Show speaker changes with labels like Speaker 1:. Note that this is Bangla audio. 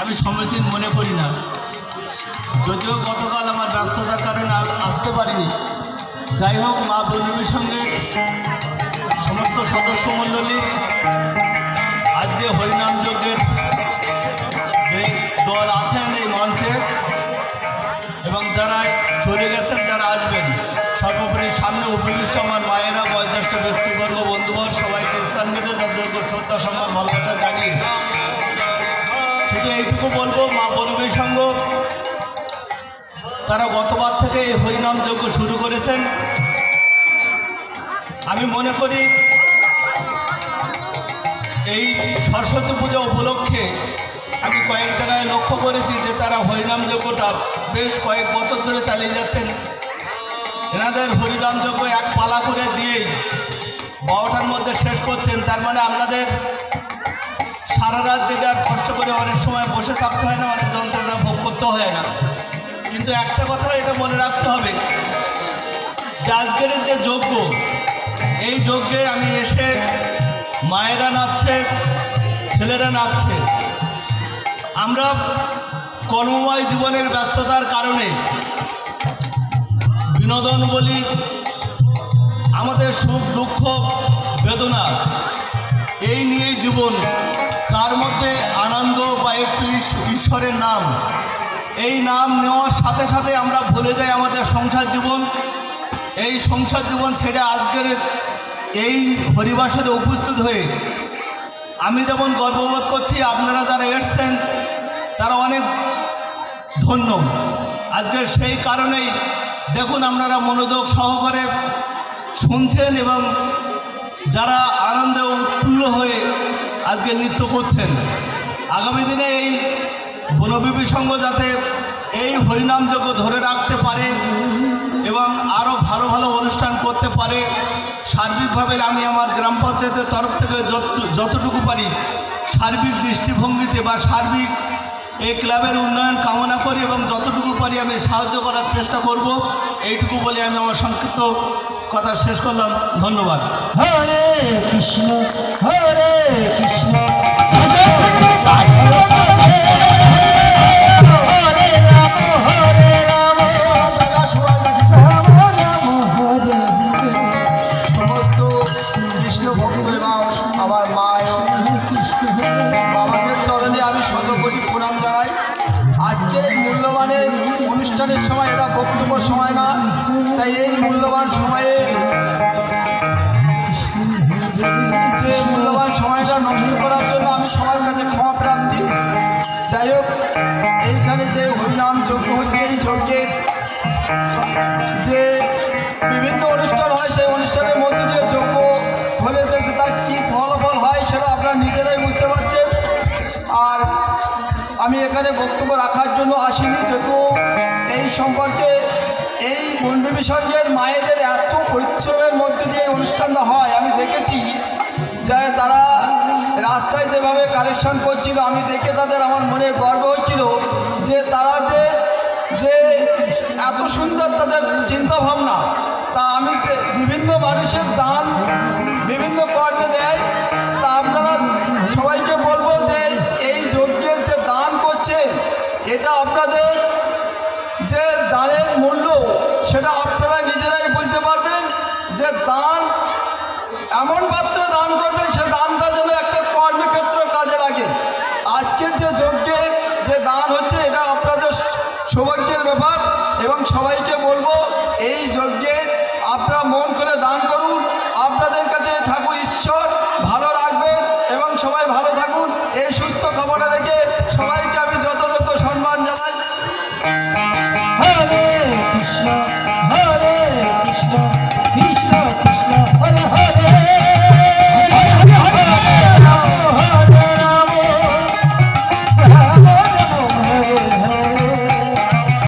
Speaker 1: আমি সমীচীন মনে করি না। যদিও গতকাল আমার ব্যস্ততার কারণে আসতে পারিনি। যাই হোক, মা বন্ধুর সঙ্গে সমস্ত সদস্য মণ্ডলী আজকে হরিনাম যজ্ঞের যে দল আছেন এই মঞ্চে এবং যারা চলে গেছেন, যারা আসবেন, সর্বোপরি সামনে উপবিষ্ট আমার মায়েরা, বয়োজ্যেষ্ঠ ব্যক্তিবর্গ, বন্ধুবর, সবাইকে স্থান বেঁধে যথাযোগ্য শ্রদ্ধা সম্মান ভালোবাসা জানিয়ে শুধু এইটুকু বলবো, মা বনবীর সংঘ তারা গতবার থেকে এই হরিনাম যজ্ঞ শুরু করেছেন। আমি মনে করি এই সরস্বতী পূজা উপলক্ষে আমি কয়েক জায়গায় লক্ষ্য করেছি যে তারা হরিনাম যজ্ঞটা বেশ কয়েক বছর ধরে চালিয়ে যাচ্ছেন। এনাদের হরিনাম যজ্ঞ এক পালা করে দিয়েই 12টার মধ্যে শেষ করছেন। তার মানে আপনাদের সারা রাত জেগে আর কষ্ট করে অনেক সময় বসে থাকতে হয় না, অনেক যন্ত্রণা ভোগ করতে হয় না। কিন্তু একটা কথা এটা মনে রাখতে হবে যে আজকের যে যজ্ঞ, এই যজ্ঞে আমি এসে মায়েরা নাচছে, ছেলেরা নাচছে। আমরা কর্মময় জীবনের ব্যস্ততার কারণে বিনোদন বলি, আমাদের সুখ দুঃখ বেদনা এই নিয়েই জীবন। তার মধ্যে আনন্দ বা একটু ঈশ্বরের নাম, এই নাম নেওয়ার সাথে সাথে আমরা ভুলে যাই আমাদের সংসার জীবন। এই সংসার জীবন ছেড়ে আজকের এই হরিবাসরে উপস্থিত হয়ে আমি যেমন গর্ববোধ করছি, আপনারা যারা এসছেন তারা অনেক ধন্য। আজকের সেই কারণেই দেখুন আপনারা মনোযোগ সহকারে শুনছেন এবং যারা আনন্দে উৎফুল্ল হয়ে আজকে নৃত্য করছেন। আগামী দিনে এই বনবিবি সংঘ যাতে এই হরিনাম যজ্ঞ ধরে রাখতে পারে এবং আরও ভালো ভালো অনুষ্ঠান করতে পারে, সার্বিকভাবে আমি আমার গ্রাম পঞ্চায়েতের তরফ থেকে যতটুকু পারি সার্বিক দৃষ্টিভঙ্গিতে বা সার্বিক এই ক্লাবের উন্নয়ন কামনা করি এবং যতটুকু পারি আমি সাহায্য করার চেষ্টা করব। এইটুকু বলে আমি আমার সংক্ষিপ্ত কথা শেষ করলাম। ধন্যবাদ।
Speaker 2: হরে কৃষ্ণ কৃষ্ণ
Speaker 1: আমার মায়ের বাবাদের চরণে আমি শতকোটি প্রণাম জানাই। আজকের এই মূল্যবানের অনুষ্ঠানের সময়, এটা বক্তব্য সময় না, তাই এই মূল্যবান সময়ে যে মূল্যবান সময়টা নষ্ট করার জন্য আমি সবার কাছে ক্ষমা প্রার্থী। যাই হোক, এইখানে যে হরিনাম যজ্ঞ হচ্ছে, এই যজ্ঞের যে বিভিন্ন অনুষ্ঠান হয়, সেই অনুষ্ঠানের মধ্যে দিয়ে যজ্ঞ হলে যে তার কী ফলাফল হয় সেটা আপনারা নিজেরাই বুঝতে পারছেন। আর আমি এখানে বক্তব্য রাখার জন্য আসিনি, যেহেতু এই সম্পর্কে এই বনবিবি সংঘের মায়েদের এত পরিশ্রমের মধ্যে দিয়ে অনুষ্ঠানটা হয় আমি দেখেছি। যে তারা রাস্তায় যেভাবে কালেকশন করছিল আমি দেখে তাদের আমার মনে গর্ব হচ্ছিল যে তারা যে এত সুন্দর তাদের চিন্তাভাবনা। তা আমি যে বিভিন্ন মানুষের দান বিভিন্ন কর্মে দেয়, তা আপনারা সবাইকে বলবো যে এই যজ্ঞের যে দান করছে, এটা আপনাদের যে দানের মূল্য সেটা আপনারা নিজেরাই বুঝতে পারবেন। যে দান এমন পাত্রে দান করবেন, সে দানটা যেন একটা কর্মক্ষেত্রে কাজে লাগে। আজকের যে যজ্ঞের যে দান হচ্ছে, এটা আপনাদের সৌভাগ্যের ব্যাপার এবং সবাইকে বলবো এই যজ্ঞে আপনারা মন করে দান করুন। আপনাদের কাছে ঠাকুর ঈশ্বর ভালো রাখবেন এবং সবাই ভালো থাকুন, এই সুস্থ কামনা রেখে